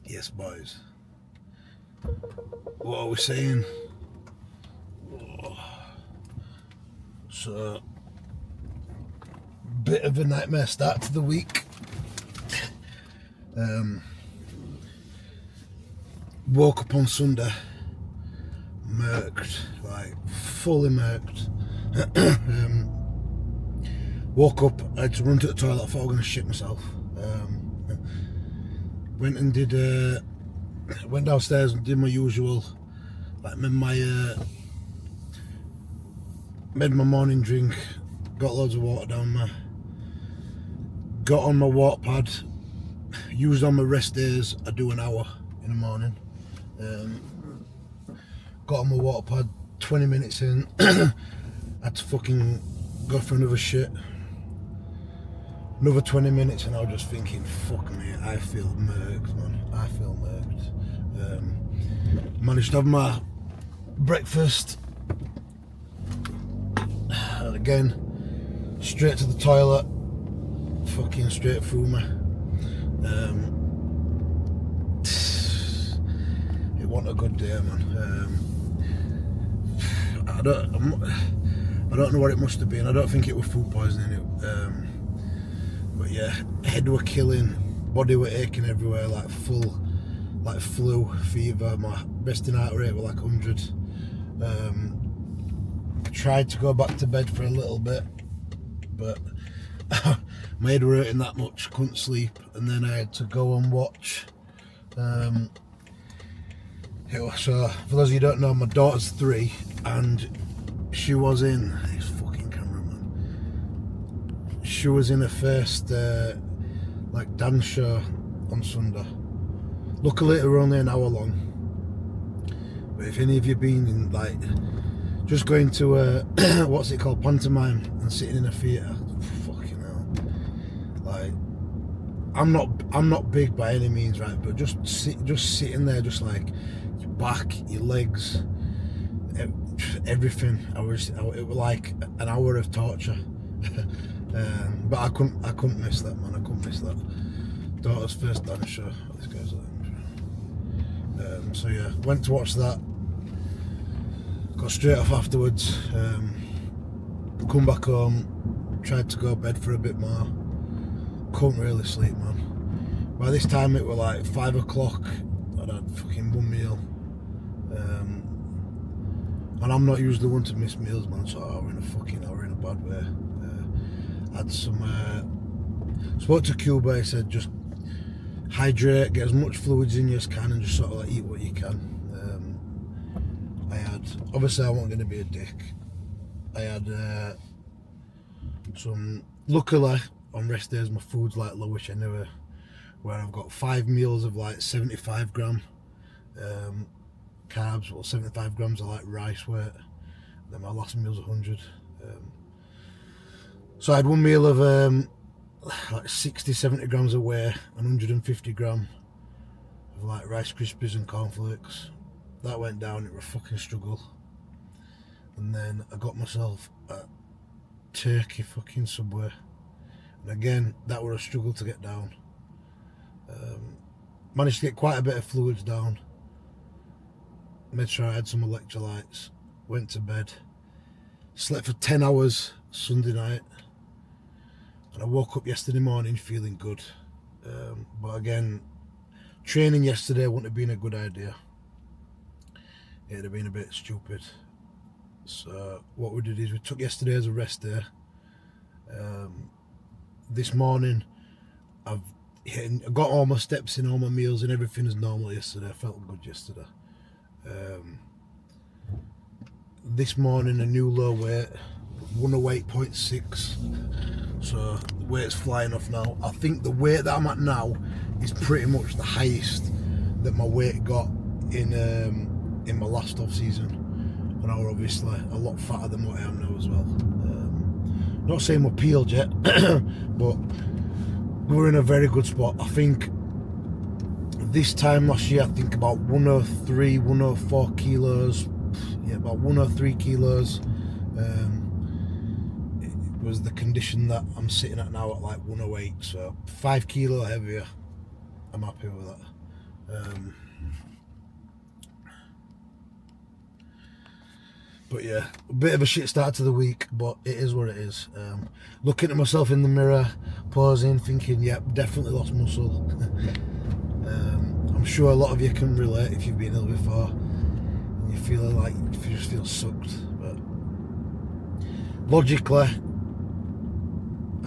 Yes, boys. What are we saying? So, bit of a nightmare start to the week. Woke up on Sunday, murked, like fully murked. Woke up, I had to run to the toilet. I thought I was going to shit myself. Went and did. Went downstairs and did my usual, like made my morning drink. Got loads of water down there. Got on my water pad. Used on my rest days. I do an hour in the morning. Got on my water pad. 20 minutes in, had to fucking go for another shit. Another 20 minutes and I was just thinking, fuck me, I feel murked, man. I feel murked. Managed to have my breakfast. And again, straight to the toilet. Fucking straight through me. It wasn't a good day, man. I don't know what it must have been. I don't think it was food poisoning. But yeah, head were killing, body were aching everywhere, like flu, fever. My resting heart rate were like 100. Tried to go back to bed for a little bit, but my head were hurting that much, couldn't sleep, and then I had to go and watch. So, for those of you who don't know, my daughter's 3, and she was in this fucking cameraman. She was in her first like dance show on Sunday. Luckily, it were only an hour long. But if any of you been in, like, just going to what's it called, pantomime, and sitting in a theatre, fucking hell. Like, I'm not big by any means, right? But just sitting there, just like your back, your legs, everything. It was like an hour of torture. But I couldn't miss that, man. I couldn't miss that. Daughter's first dance show. This guy's like, so yeah, went to watch that. Got straight off afterwards. Come back home. Tried to go to bed for a bit more. Couldn't really sleep, man. By this time it was like 5 o'clock. I'd had fucking one meal. And I'm not usually one to miss meals, man, so I was in a bad way. Had some, spoke to Cuba, he said just hydrate, get as much fluids in you as can, and just sort of like eat what you can. Obviously I wasn't going to be a dick. I had some, luckily on rest days my food's like lowish anyway, where I've got 5 meals of like 75 gram carbs, well 75 grams of like rice weight, then my last meal's 100. So I had one meal of like 60-70 grams of whey and 150 gram of like Rice Krispies and cornflakes. That went down, it was a fucking struggle. And then I got myself a turkey fucking Subway, and again that was a struggle to get down. Managed to get quite a bit of fluids down, made sure I had some electrolytes, went to bed, slept for 10 hours Sunday night, and I woke up yesterday morning feeling good. But again, training yesterday wouldn't have been a good idea. It'd have been a bit stupid. So what we did is we took yesterday as a rest day. This morning I got all my steps in, all my meals and everything as normal yesterday. I felt good yesterday. This morning a new low weight, 108.6. So the weight's flying off now. I think the weight that I'm at now is pretty much the highest that my weight got in my last off season, and I'm obviously a lot fatter than what I am now as well. Not saying we're peeled yet, but we're in a very good spot. I think this time last year, I think about 103, 104 kilos. Yeah, about 103 kilos. It was the condition that I'm sitting at now at like 108, so 5 kilo heavier. I'm happy with that. But yeah, a bit of a shit start to the week, but it is what it is. Looking at myself in the mirror, pausing, thinking, yep, definitely lost muscle. I'm sure a lot of you can relate if you've been ill before. And you feel like you just feel sucked. But logically,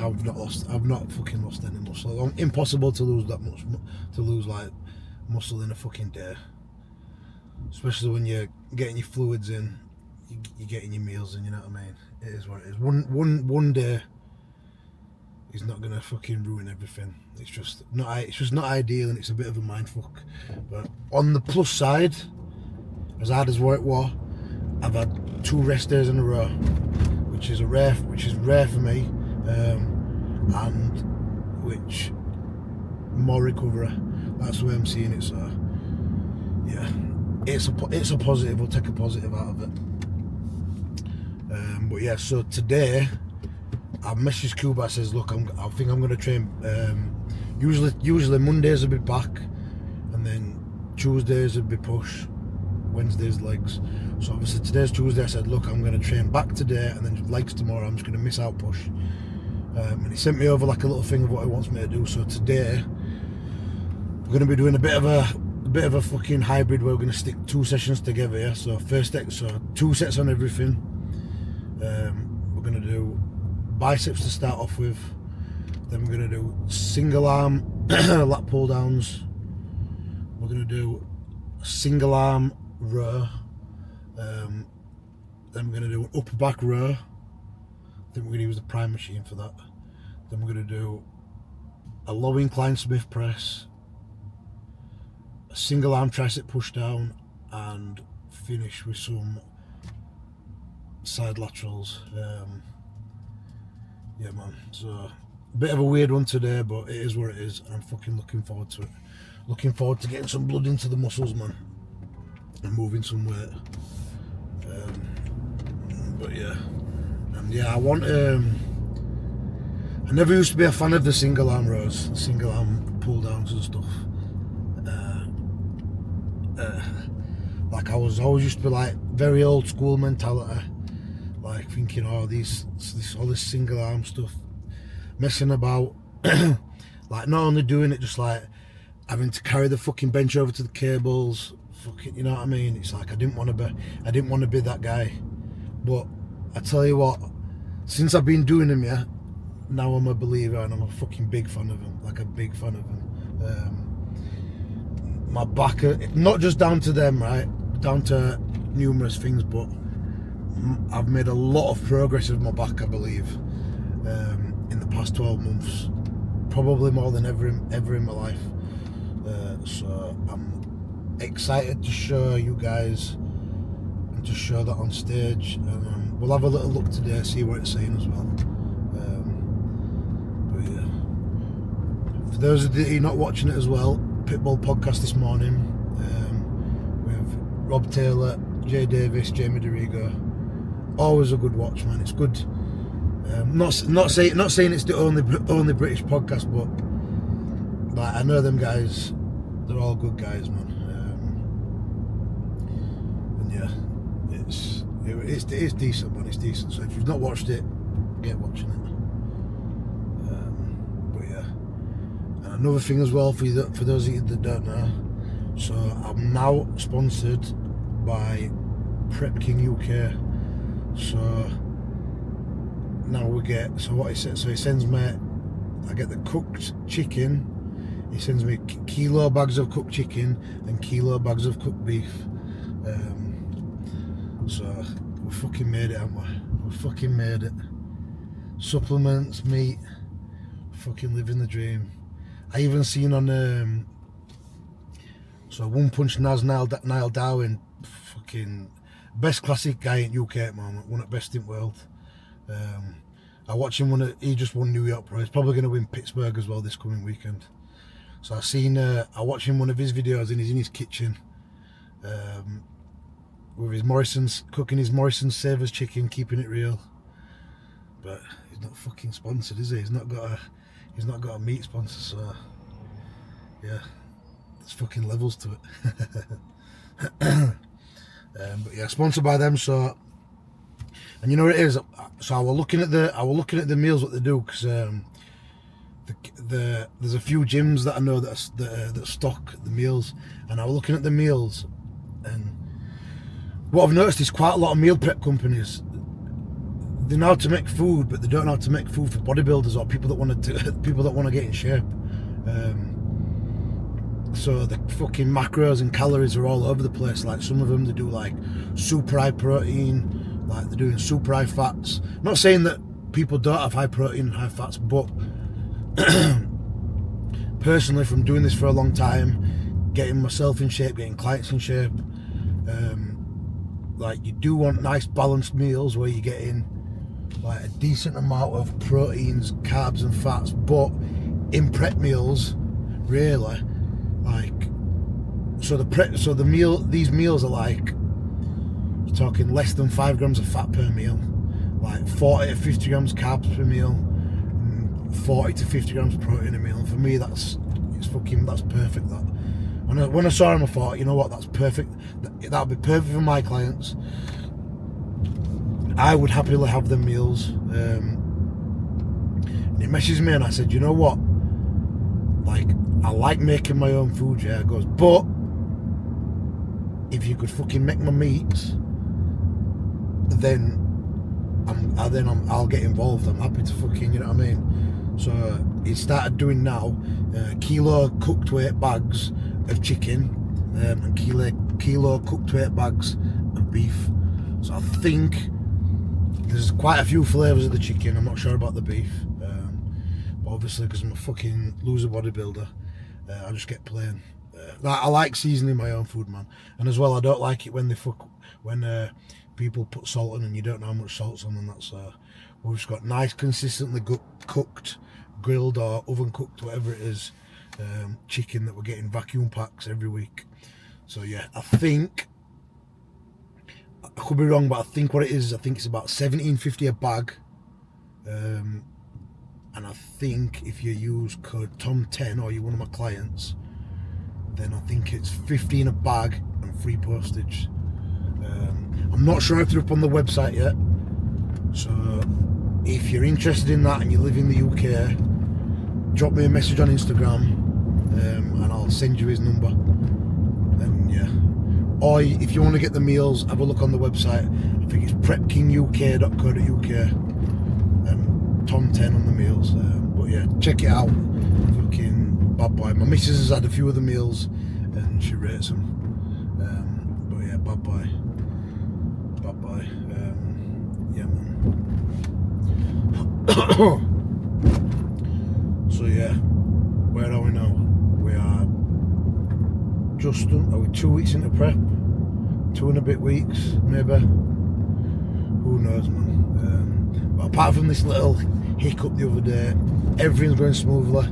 I've not fucking lost any muscle. Impossible to lose that much, to lose like muscle in a fucking day. Especially when you're getting your fluids in. You're getting your meals in, you know what I mean? It is what it is. One day is not gonna fucking ruin everything. It's just not ideal, and it's a bit of a mindfuck. But on the plus side, as hard as what it was, I've had 2 rest days in a row, which is rare for me, and which more recovery. That's the way I'm seeing it. So yeah, it's a positive. We'll take a positive out of it. But yeah, so today I messaged Cuba. I says, look, I think I'm going to train. Usually Mondays will be back, and then Tuesdays will be push, Wednesdays legs. So obviously today's Tuesday. I said, look, I'm going to train back today, and then legs tomorrow. I'm just going to miss out push. And he sent me over like a little thing of what he wants me to do. So today we're going to be doing a bit of a fucking hybrid where we're going to stick 2 sessions together. Yeah. So 2 sets on everything. We're going to do biceps to start off with, then we're going to do single arm lat pull downs, we're going to do single arm row, then we're going to do an upper back row. I think we're going to use the prime machine for that. Then we're going to do a low incline Smith press, a single arm tricep push down, and finish with some side laterals. Yeah man, so a bit of a weird one today, but it is what it is. I'm fucking looking forward to it. Looking forward to getting some blood into the muscles, man, and moving some weight. But yeah, and yeah, I want I never used to be a fan of the single arm rows, the single arm pull downs and stuff. Like I was always used to be like very old school mentality, like thinking, oh, all this single arm stuff, messing about, like not only doing it, just like having to carry the fucking bench over to the cables, fucking, you know what I mean? It's like I didn't want to be that guy. But I tell you what, since I've been doing them, yeah, now I'm a believer and I'm a fucking big fan of them, like a big fan of them. My back, not just down to them, right, down to numerous things, but I've made a lot of progress with my back, I believe, in the past 12 months, probably more than ever in my life. So I'm excited to show you guys and to show that on stage, and we'll have a little look today, see what it's saying as well. But yeah, for those of you who are not watching it as well, Pitbull podcast this morning with Rob Taylor, Jay Davis, Jamie DeRigo. Always a good watch, man. It's good. Not saying it's the only British podcast, but like, I know them guys. They're all good guys, man. And yeah, it's decent, man. It's decent. So if you've not watched it, get watching it. But yeah, and another thing as well for those of you that don't know. So I'm now sponsored by Prep King UK. So now he sends me, I get the cooked chicken. He sends me kilo bags of cooked chicken and kilo bags of cooked beef. So we fucking made it, haven't we? We fucking made it. Supplements, meat, fucking living the dream. I even seen on so One Punch Naz Niall Darwin, fucking best classic guy in UK at the moment, one of the best in the world. I watch him he just won New York Pro. He's probably going to win Pittsburgh as well this coming weekend. So I watched him one of his videos, and he's in his kitchen with his cooking his Morrison's Savers chicken, keeping it real. But he's not fucking sponsored, is he? He's not got a meat sponsor. So yeah, there's fucking levels to it. But yeah, sponsored by them. So, and you know what it is. So I was looking at the meals what they do, because there's a few gyms that I know that stock the meals, and I was looking at the meals, and what I've noticed is quite a lot of meal prep companies, they know how to make food, but they don't know how to make food for bodybuilders or people that want to get in shape. So the fucking macros and calories are all over the place. Like some of them, they do like super high protein, like they're doing super high fats. Not saying that people don't have high protein and high fats, but personally, from doing this for a long time, getting myself in shape, getting clients in shape, like you do want nice balanced meals where you get in like a decent amount of proteins, carbs and fats, but in prep meals, really, like, these meals are like, you're talking less than 5 grams of fat per meal, like 40 to 50 grams carbs per meal, 40 to 50 grams of protein a meal. And for me, that's perfect. That when I saw him, I thought, you know what, that's perfect. That would be perfect for my clients. I would happily have them meals. And he messaged me and I said, you know what, like, I like making my own food. Yeah, it goes, but if you could fucking make my meats, then I'll get involved. I'm happy to fucking, you know what I mean. So he started doing now kilo cooked weight bags of chicken, and kilo cooked weight bags of beef. So I think there's quite a few flavours of the chicken. I'm not sure about the beef, but obviously because I'm a fucking loser bodybuilder, I just get plain. I like seasoning my own food, man. And as well, I don't like it when people put salt on and you don't know how much salt's on, and that's we've just got nice, consistently cooked, grilled or oven cooked, whatever it is, chicken that we're getting vacuum packs every week. So yeah, I think, I could be wrong, but I think what it is, I think it's about $17.50 a bag, and I think if you use code Tom10 or you're one of my clients, then I think it's 15 a bag and free postage. I'm not sure if they're up on the website yet, so if you're interested in that and you live in the UK, drop me a message on Instagram, and I'll send you his number. And yeah, or if you want to get the meals, have a look on the website. I think it's prepkinguk.co.uk and Tom10 on the meals. But yeah, check it out. Fucking bad boy. My missus has had a few of the meals and she rates them. But yeah, bad boy. Yeah, man. So yeah, where are we now? We are just are we 2 weeks into prep? 2 and a bit weeks, maybe. Who knows, man. But apart from this little hiccup the other day, everything's going smoothly.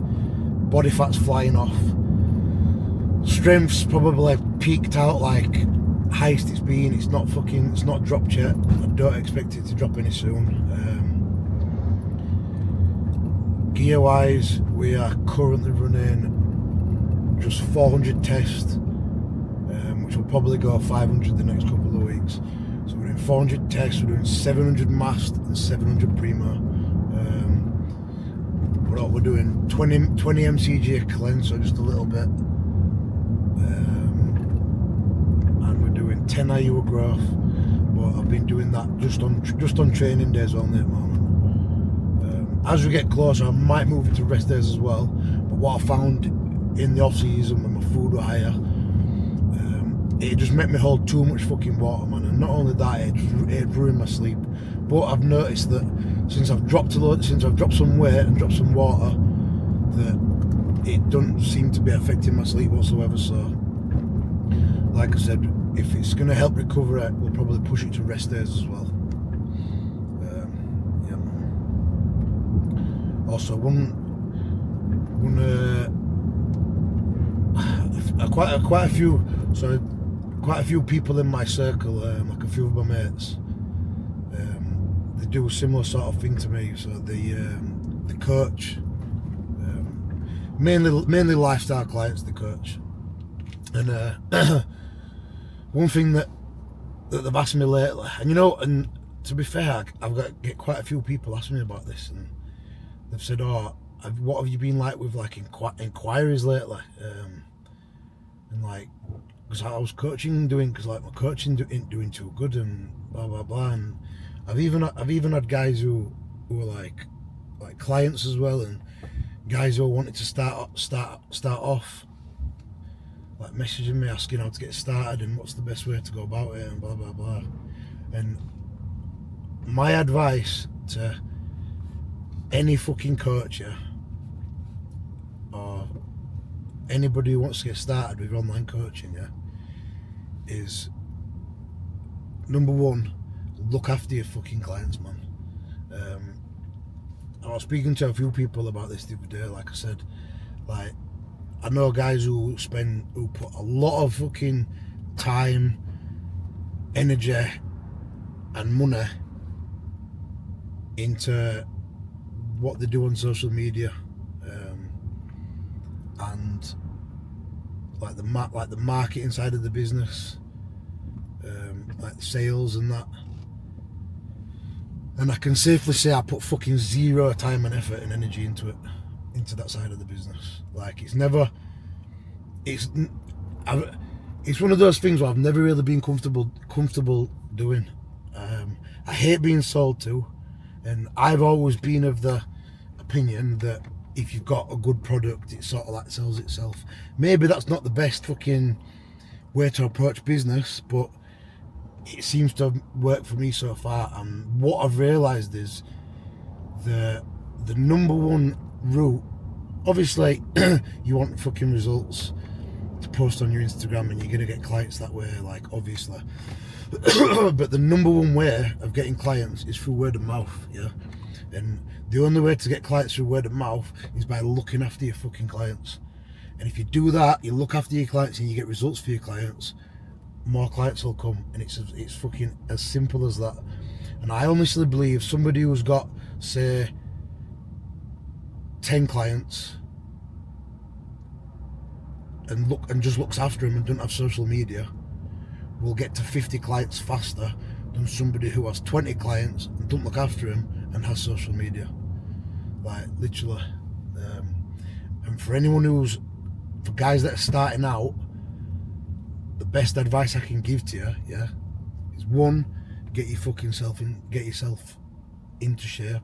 Body fat's flying off. Strength's probably peaked out, like highest it's been. It's not dropped yet. I don't expect it to drop any soon. Gear wise, we are currently running just 400 tests, which will probably go 500 the next couple of weeks. So we're doing 400 tests, we're doing 700 mast and 700 primo. We're doing 20 mcg a cleanse, so just a little bit. And we're doing 10 IU growth, but I've been doing that just on training days only at the moment. As we get closer, I might move it to rest days as well. But what I found in the off season when my food were higher, it just made me hold too much fucking water, man. And not only that, it ruined my sleep. But I've noticed that since I've dropped some weight and dropped some water, that it doesn't seem to be affecting my sleep whatsoever. So, like I said, if it's going to help recover it, we'll probably push it to rest days as well. Yeah, man. Also, quite a few people in my circle, like a few of my mates, they do a similar sort of thing to me. So the coach, mainly lifestyle clients, the coach, And one thing that they've asked me lately, and and to be fair, I've get quite a few people asking me about this, and they've said, "Oh, what have you been like with like inquiries lately?" And like, because I was coaching, because like my coaching ain't doing too good, and blah blah blah. And I've even had guys who are like clients as well, and guys who wanted to start off, like messaging me asking how to get started and what's the best way to go about it and blah blah blah. And my advice to any fucking coach, or anybody who wants to get started with online coaching, is number one, look after your fucking clients, man. I was speaking to a few people about this the other day. Like I said, like, I know guys who put a lot of fucking time, energy and money into what they do on social media, and like the marketing side of the business, like the sales and that. And I can safely say I put fucking zero time and effort and energy into that side of the business. Like, it's one of those things where I've never really been comfortable doing. I hate being sold to, and I've always been of the opinion that if you've got a good product, it sort of like sells itself. Maybe that's not the best fucking way to approach business, but it seems to have worked for me so far. And what I've realised is the number one route, obviously you want fucking results to post on your Instagram, and you're going to get clients that way, like, obviously. But the number one way of getting clients is through word of mouth, and the only way to get clients through word of mouth is by looking after your fucking clients. And if you do that, you look after your clients and you get results for your clients, more clients will come. And it's fucking as simple as that. And I honestly believe somebody who's got, say, 10 clients and just looks after them and doesn't have social media will get to 50 clients faster than somebody who has 20 clients and doesn't look after them and has social media. Like, literally. And for guys that are starting out, the best advice I can give to you, is one, get yourself into shape.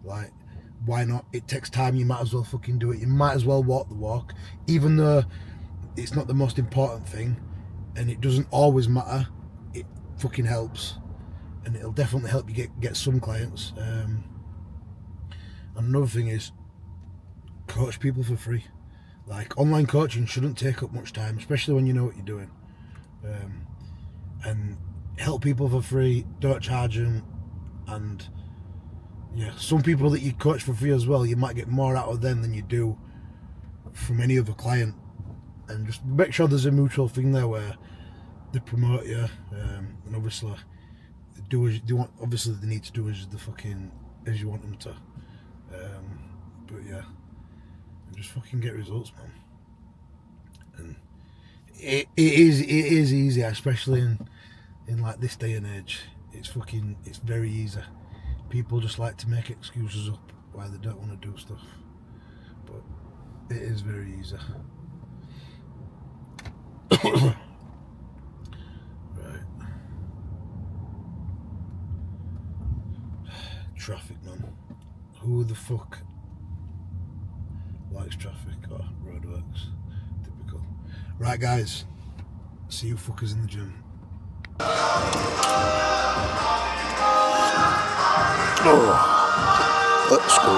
Like, why not? It takes time. You might as well fucking do it. You might as well walk the walk, even though it's not the most important thing, and it doesn't always matter. It fucking helps, and it'll definitely help you get some clients. And another thing is, coach people for free. Like, online coaching shouldn't take up much time, especially when you know what you're doing. And help people for free. Don't charge them. And some people that you coach for free as well, you might get more out of them than you do from any other client. And just make sure there's a mutual thing there where they promote you, and obviously they need to do as you want them to. But yeah, and just fucking get results, man. And it is easy, especially in like this day and age. It's very easy. People just like to make excuses up why they don't want to do stuff, but it is very easy. Right. Traffic, man. Who the fuck likes traffic or roadworks? Typical. Right, guys. See you fuckers in the gym. Oh, let's go.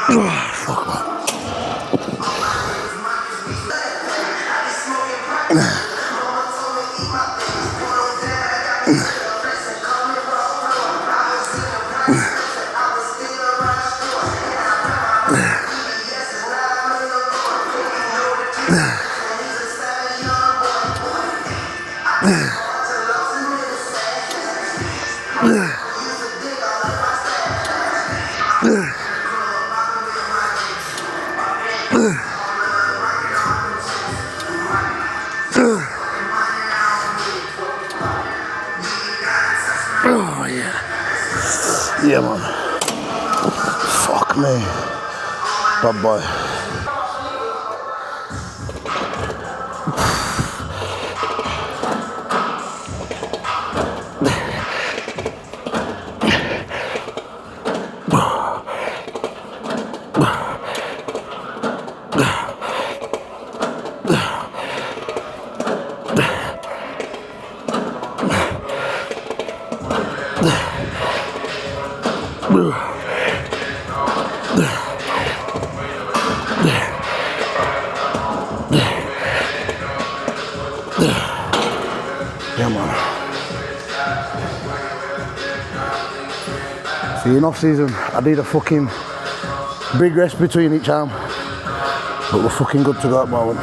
Fuck, man. Oh, yeah. Yeah, man. Fuck me. Bad boy. Yeah, man. See, in off season, I did a fucking big rest between each arm, but we're fucking good to go at the moment.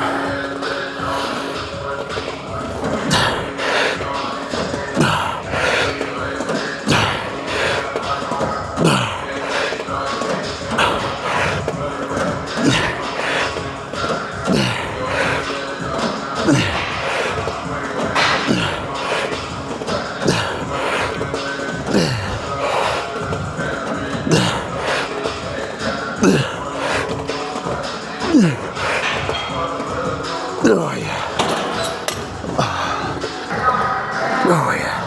Oh yeah. Oh yeah.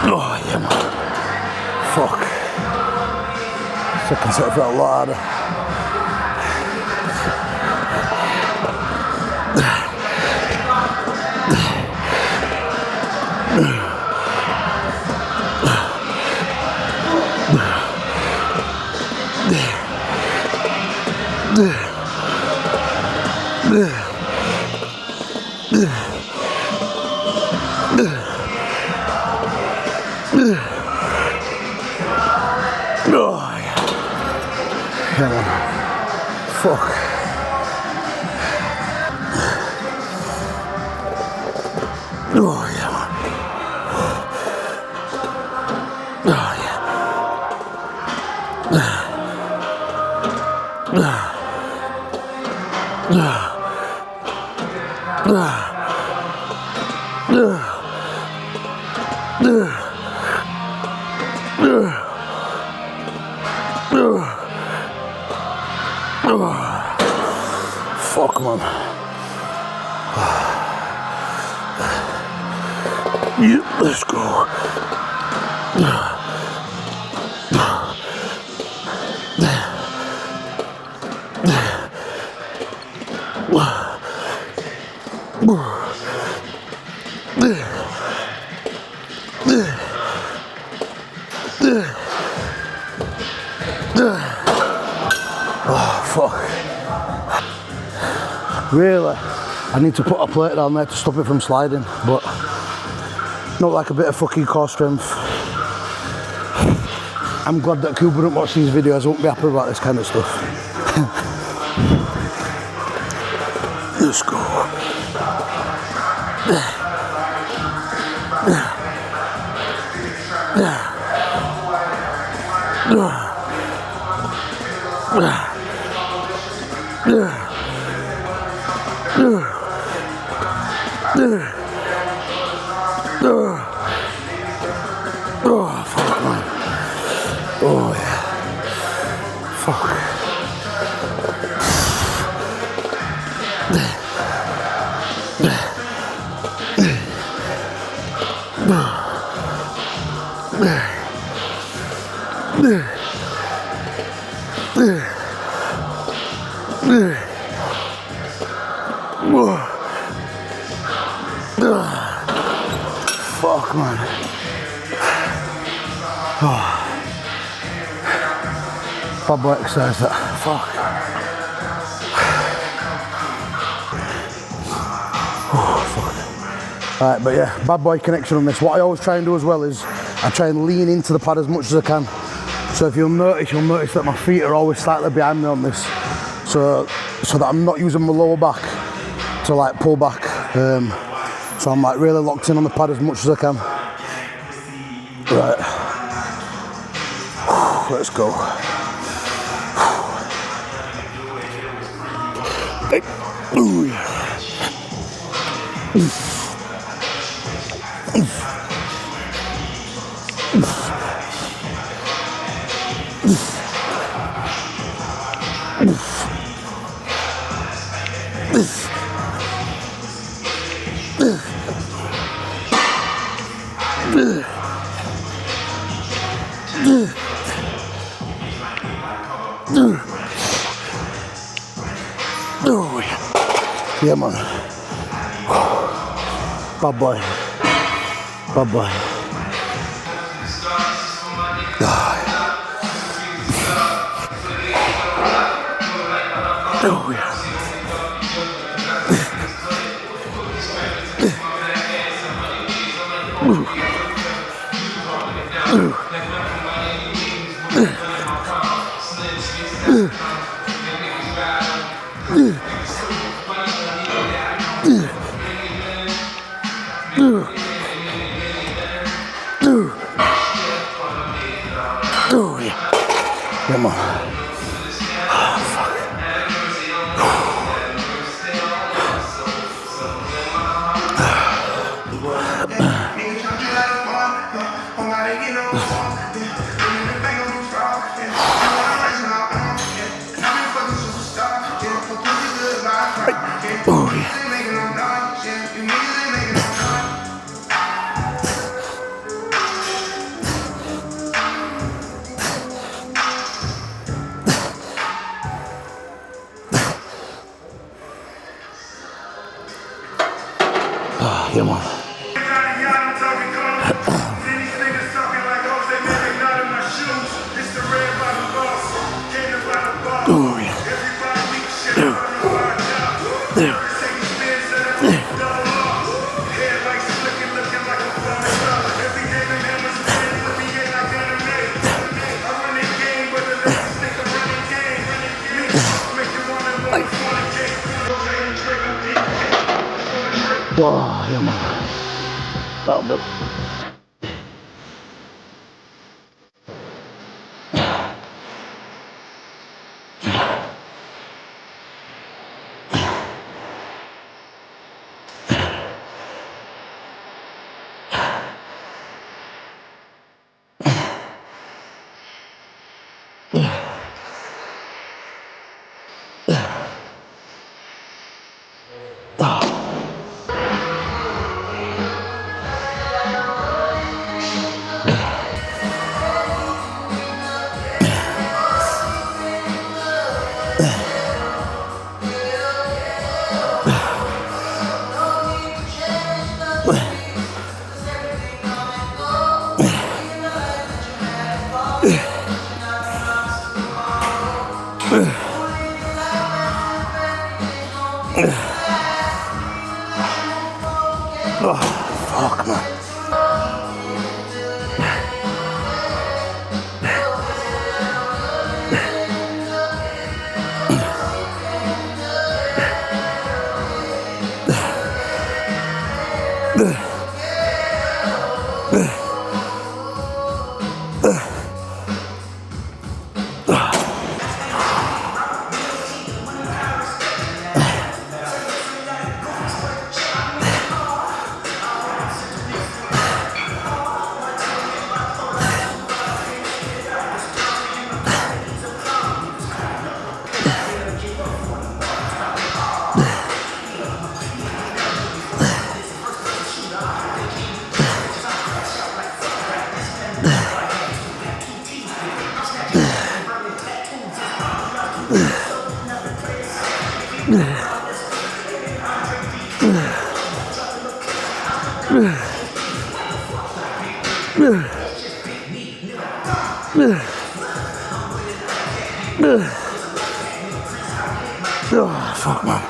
Oh yeah, man. Fuck. Second set felt a lot harder. Oh yeah. Yeah, man. Fuck. Oh yeah, man. Oh yeah. Fuck, man. Yeah, let's go. Oh, fuck. Really, I need to put a plate down there to stop it from sliding, but not like a bit of fucking core strength. I'm glad that Cooper don't watch these videos, I won't be happy about this kind of stuff. Let's go. Oh, fuck, man. Oh, yeah. Fuck. Fuck, man. Oh. Bad boy exercise that. Fuck. Oh, fuck. Alright, but yeah, bad boy connection on this. What I always try and do as well is I try and lean into the pad as much as I can. So if you'll notice that my feet are always slightly behind me on this. So that I'm not using my lower back to like pull back. So I'm like really locked in on the pad as much as I can. Right. Let's go. Ooh, yeah. Yeah, man. Bad boy. Bad boy. Oh, yeah. Oh, yeah. Come on. Oh, yeah. Come on. Oh, yeah. Wow, yeah, man. That'll do. Oh, fuck, man. Oh, fuck, man.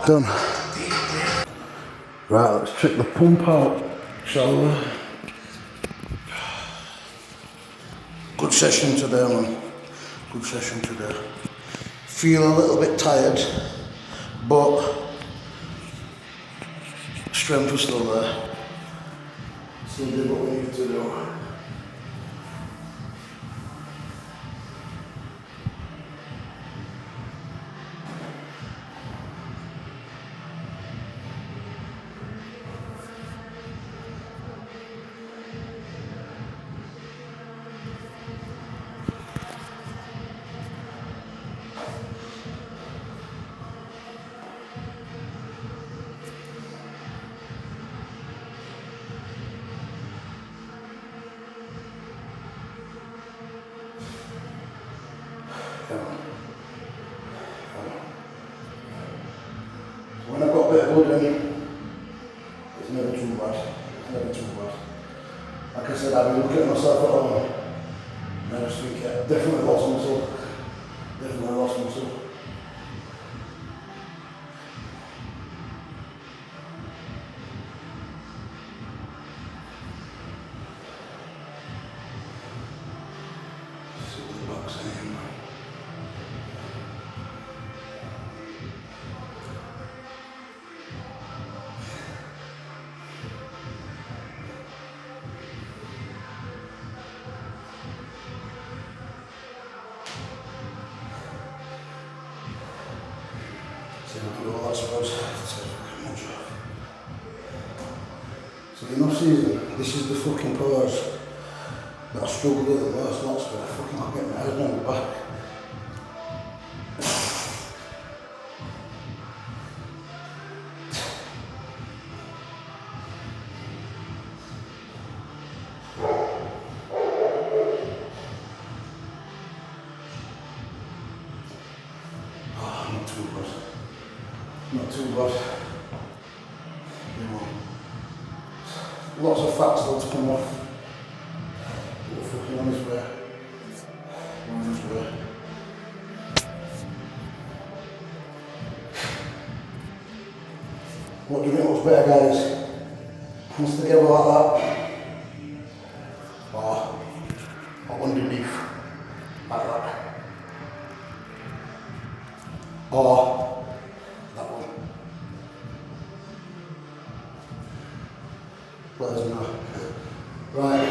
Done. Right, let's check the pump out, shall we? Good session today, man. Good session today. Feel a little bit tired, but strength is still there. Still do what we need to do. When I've got a bit of blood in, it's never too bad. It's never too bad. Like I said, I've been looking at myself at home, and I just think, yeah, definitely lost muscle. Definitely lost muscle. See what the back's saying. See if we can do all that suppose. So in off season, this is the fucking pose that I struggle with the most, lots but I fucking can't get my head on the back. Not too bad. Not too bad. You know, lots of fat still to come off. But we're fucking on his way. On his way. What do you think looks better, guys? Hands together like that. Or underneath. Like that. Or that one. Let us know. Right,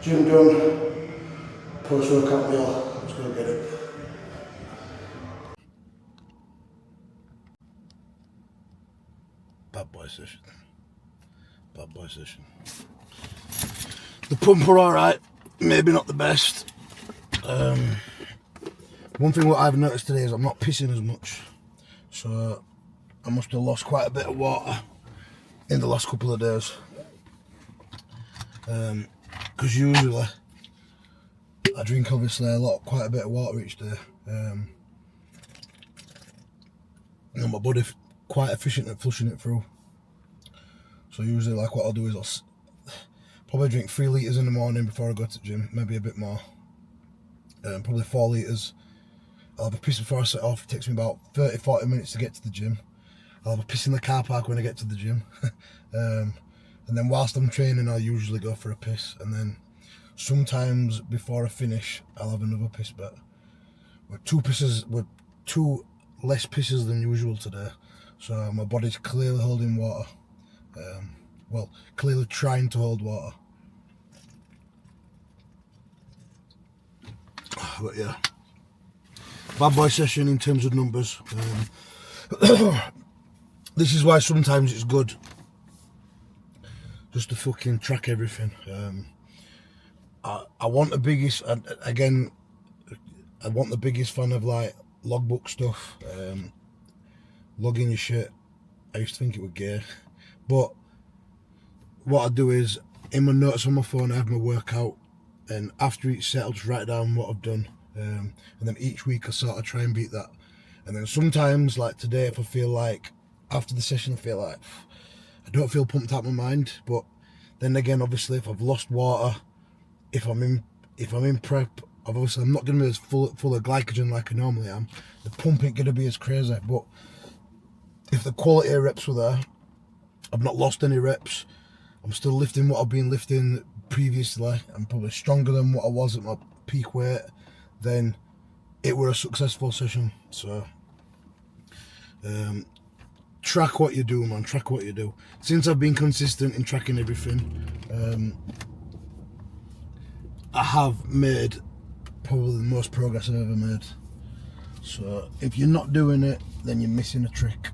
gym done, post-workout meal, let's go get it. Bad boy session. Bad boy session. The pump are alright, maybe not the best. One thing what I've noticed today is I'm not pissing as much, so I must have lost quite a bit of water in the last couple of days. Because usually I drink obviously quite a bit of water each day. And my body's quite efficient at flushing it through. So usually like what I'll do is I'll probably drink 3 litres in the morning before I go to the gym, maybe a bit more. Probably 4 litres. I'll have a piss before I set off. It takes me about 30-40 minutes to get to the gym. I'll have a piss in the car park when I get to the gym. And then whilst I'm training, I'll usually go for a piss. And then sometimes before I finish, I'll have another piss. But with 2 less pisses than usual today. So my body's clearly holding water. well, clearly trying to hold water. But yeah, bad boy session in terms of numbers. This is why sometimes it's good just to fucking track everything. I want the biggest, again, I want the biggest fan of like logbook stuff, logging your shit. I used to think it was gay, but what I do is in my notes on my phone I have my workout, and after each set I'll just write down what I've done, and then each week I sort of try and beat that. And then sometimes, like today, if I feel like after the session I feel like I don't feel pumped out of my mind, but then again, obviously if I've lost water, if I'm in prep, obviously I'm not going to be as full of glycogen like I normally am. The pump ain't going to be as crazy, but if the quality of reps were there, I've not lost any reps, I'm still lifting what I've been lifting previously, I'm probably stronger than what I was at my peak weight, then it were a successful session. So track what you do, man, track what you do. Since I've been consistent in tracking everything, I have made probably the most progress I've ever made. So if you're not doing it, then you're missing a trick.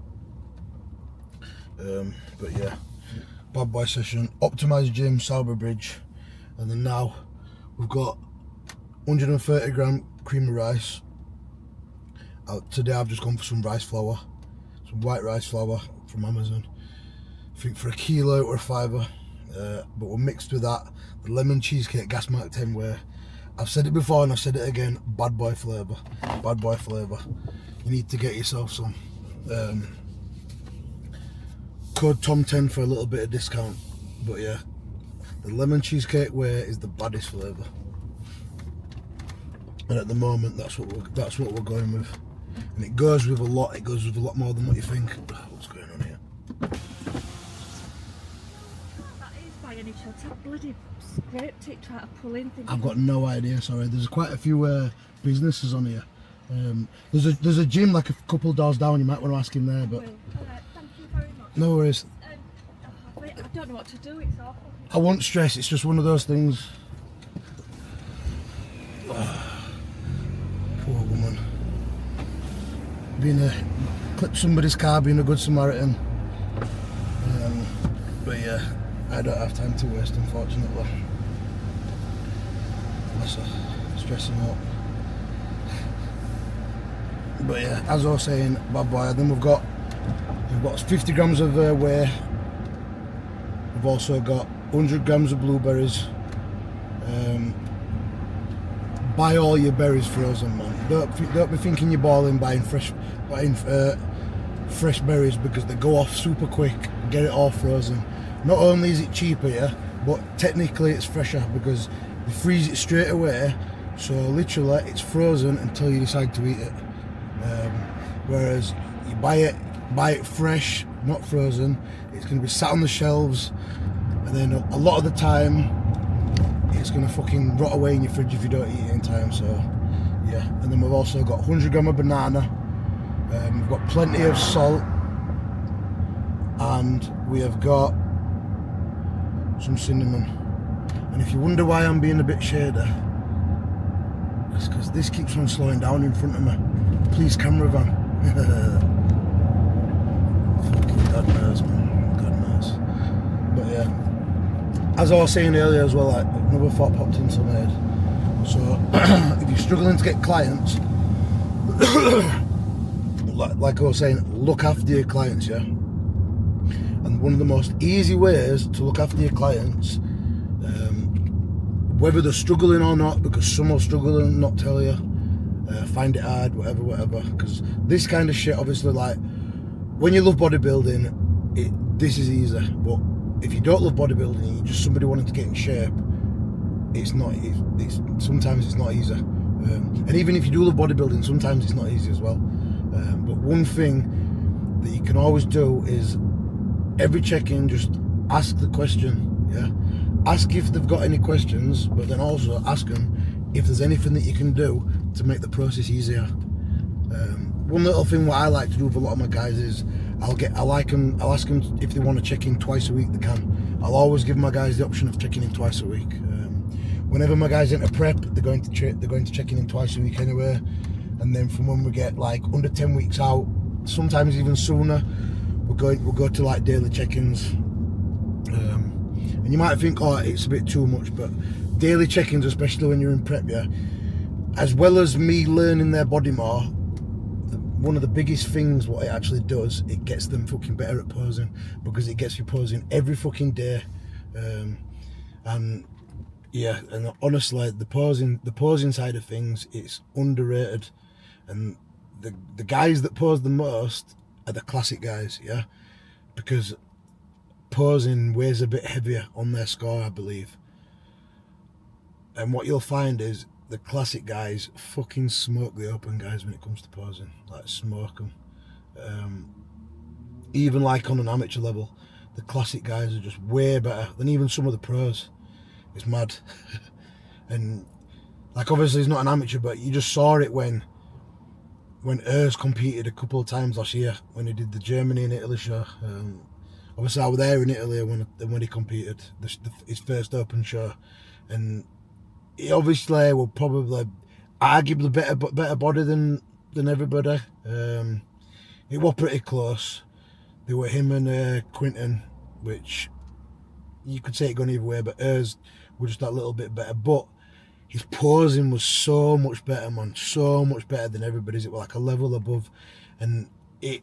But yeah, bad boy session, optimised gym, Salber Bridge, and then now we've got 130 gram cream of rice. Today I've just gone for some rice flour, some white rice flour from Amazon. I think for a kilo or a £5, but we're mixed with that the lemon cheesecake gas mark 10 whey. I've said it before and I've said it again, bad boy flavour, bad boy flavour. You need to get yourself some. Code Tom10 for a little bit of discount, but yeah, the lemon cheesecake whey is the baddest flavour, and at the moment that's what we're going with, and it goes with a lot. It goes with a lot more than what you think. What's going on here? That is by any chance that bloody script it trying to pull in things. I've got no idea. Sorry, there's quite a few businesses on here. There's a gym like a couple doors down. You might want to ask him there, but. Thank you very much. No worries. I don't know what to do, it's awful. I won't stress, it's just one of those things. Oh, poor woman. Clipped somebody's car, being a good Samaritan. But yeah, I don't have time to waste, unfortunately. Bless her, stressing out. But yeah, as I was saying, bad boy. Then we've got 50 grams of whey. We've also got 100 grams of blueberries. Buy all your berries frozen, man. Don't be thinking you're buying fresh berries, because they go off super quick. Get it all frozen. Not only is it cheaper, yeah, but technically it's fresher because they freeze it straight away. So literally, it's frozen until you decide to eat it. Whereas you buy it fresh, not frozen, it's going to be sat on the shelves, and then a lot of the time it's going to fucking rot away in your fridge if you don't eat it in time. So yeah, and then we've also got 100 gram of banana, we've got plenty of salt, and we have got some cinnamon. And if you wonder why I'm being a bit shady, it's because this keeps on slowing down in front of me. Please, camera van. Fucking God knows, man. God knows. But yeah, as I was saying earlier as well, like, another thought popped into my head. So if you're struggling to get clients, like I was saying, look after your clients, yeah. And one of the most easy ways to look after your clients, whether they're struggling or not, because some are struggling and not tell you, find it hard, whatever, because this kind of shit, obviously, like, when you love bodybuilding, this is easy, but if you don't love bodybuilding, you're just somebody wanting to get in shape, sometimes it's not easy, and even if you do love bodybuilding, sometimes it's not easy as well. But one thing that you can always do is every check-in, just ask the question, yeah? Ask if they've got any questions, but then also ask them if there's anything that you can do to make the process easier. One little thing what I like to do with a lot of my guys is I'll ask them if they want to check in twice a week, they can. I'll always give my guys the option of checking in twice a week. Whenever my guys enter prep, they're going to checking in twice a week anyway. And then from when we get like under 10 weeks out, sometimes even sooner, we'll go to like daily check-ins. And you might think, oh, it's a bit too much, but daily check-ins, especially when you're in prep, yeah, as well as me learning their body more, one of the biggest things what it actually does, it gets them fucking better at posing, because it gets you posing every fucking day. And yeah, and honestly, the posing side of things, it's underrated. And the guys that pose the most are the classic guys, yeah, because posing weighs a bit heavier on their score, I believe. And what you'll find is the classic guys fucking smoke the open guys when it comes to posing, like smoke them. Even like on an amateur level, the classic guys are just way better than even some of the pros. It's mad. And like, obviously he's not an amateur, but you just saw it when Urs competed a couple of times last year, when he did the Germany and Italy show. Obviously I was there in Italy when he competed, his first open show, and he obviously will probably arguably better body than everybody. It was pretty close. They were him and Quinton, which you could say it gone either way, but Urs was just that little bit better. But his posing was so much better, man, so much better than everybody's. It was like a level above, and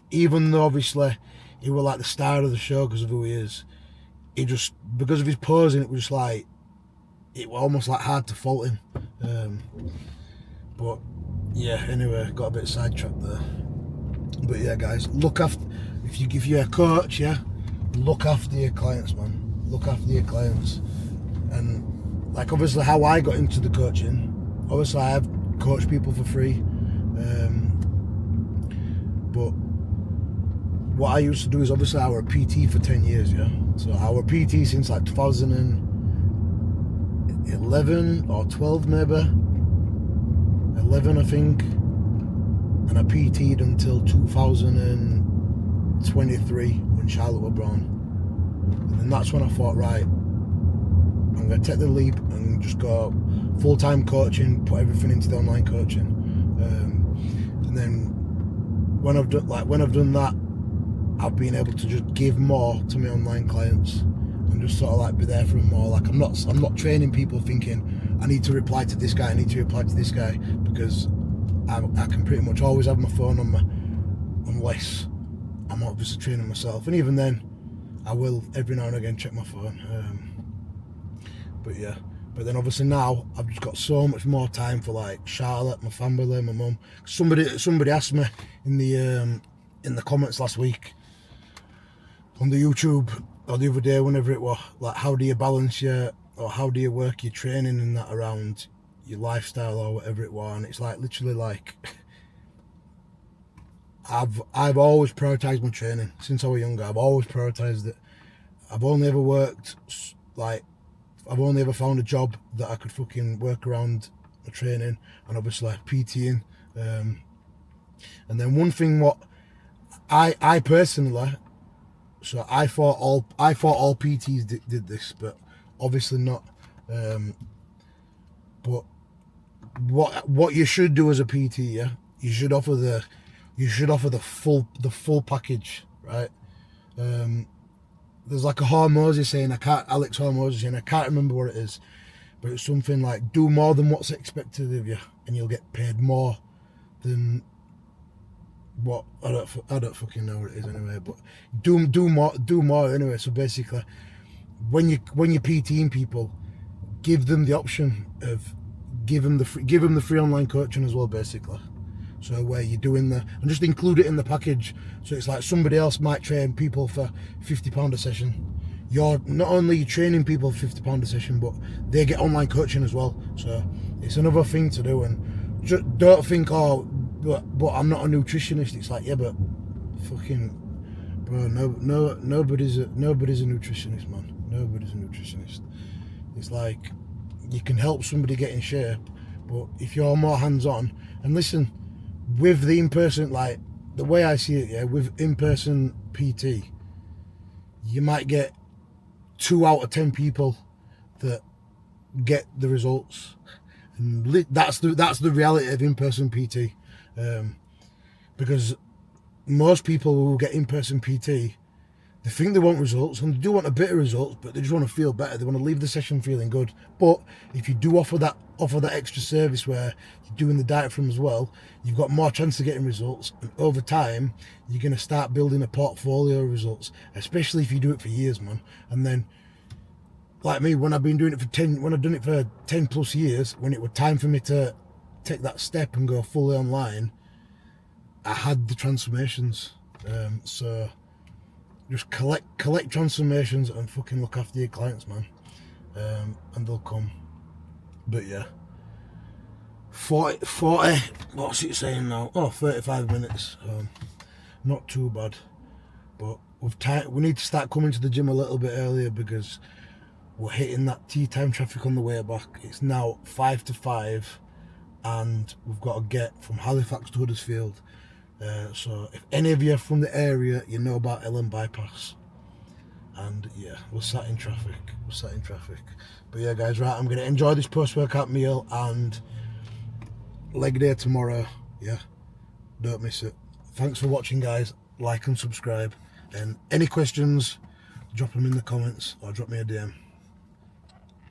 even though obviously he was like the star of the show because of who he is, he just, because of his posing, it was just like, it was almost like hard to fault him. But yeah, anyway, got a bit sidetracked there. But yeah, guys, look after, if you're a coach, yeah, look after your clients, man. Look after your clients. And like, obviously how I got into the coaching, obviously I have coached people for free. But what I used to do is, obviously I was a PT for 10 years, yeah. So I was a PT since like 2011 or 12 maybe. 11 I think. And I PT'd until 2023 when Charlotte was born. And then that's when I thought, right, I'm going to take the leap and just go full-time coaching, put everything into the online coaching. And then when I've done that, I've been able to just give more to my online clients and just sort of like be there for them more. Like I'm not training people thinking I need to reply to this guy, I need to reply to this guy, because I can pretty much always have my phone on me, unless I'm obviously training myself. And even then, I will every now and again check my phone. But yeah, but then obviously now I've just got so much more time for like Charlotte, my family, my mum. Somebody asked me in the comments last week on the YouTube or the other day, whenever it was, like, how do you balance how do you work your training and that around your lifestyle or whatever it was? And it's like, literally, like, I've always prioritised my training since I was younger. I've always prioritised it. I've only ever found a job that I could fucking work around my training, and obviously PTing. And then one thing what I personally, so I thought all PTs did this, but obviously not. But what you should do as a PT, yeah, you should offer the full package, right? There's like a Hormozy saying, Alex Hormozy saying, I can't remember what it is, but it's something like, do more than what's expected of you, and you'll get paid more than what, I don't fucking know what it is anyway, but do more anyway. So basically, when you're PTing people, give them the option of give them the free online coaching as well, basically. So where you're doing and just include it in the package. So it's like somebody else might train people for £50 a session. You're not only training people for £50 a session, but they get online coaching as well. So it's another thing to do. And just don't think, oh, but I'm not a nutritionist. It's like, yeah, but fucking bro, nobody's a nutritionist, man. Nobody's a nutritionist. It's like, you can help somebody get in shape, but if you're more hands-on, and listen, with the in-person, like the way I see it, yeah, with in-person PT, you might get 2 out of 10 people that get the results, and that's the reality of in-person PT. Because most people who get in-person PT, they think they want results, and they do want a bit of results, but they just want to feel better. They want to leave the session feeling good. But if you do offer that extra service where you're doing the diaphragm as well, you've got more chance of getting results, and over time you're going to start building a portfolio of results, especially if you do it for years, man. And then, like me, when I've been doing it for 10 plus years, when it was time for me to take that step and go fully online, I had the transformations. So just collect transformations and fucking look after your clients, man. And they'll come. But yeah, 40, what's it saying now? Oh, 35 minutes. Not too bad. But we need to start coming to the gym a little bit earlier, because we're hitting that tea time traffic on the way back. It's now 5 to 5, and we've got to get from Halifax to Huddersfield. So if any of you are from the area, you know about Ellen Bypass. And yeah, we're sat in traffic. But yeah, guys, right, I'm going to enjoy this post-workout meal and leg day tomorrow. Yeah, don't miss it. Thanks for watching, guys. Like and subscribe. And any questions, drop them in the comments or drop me a DM.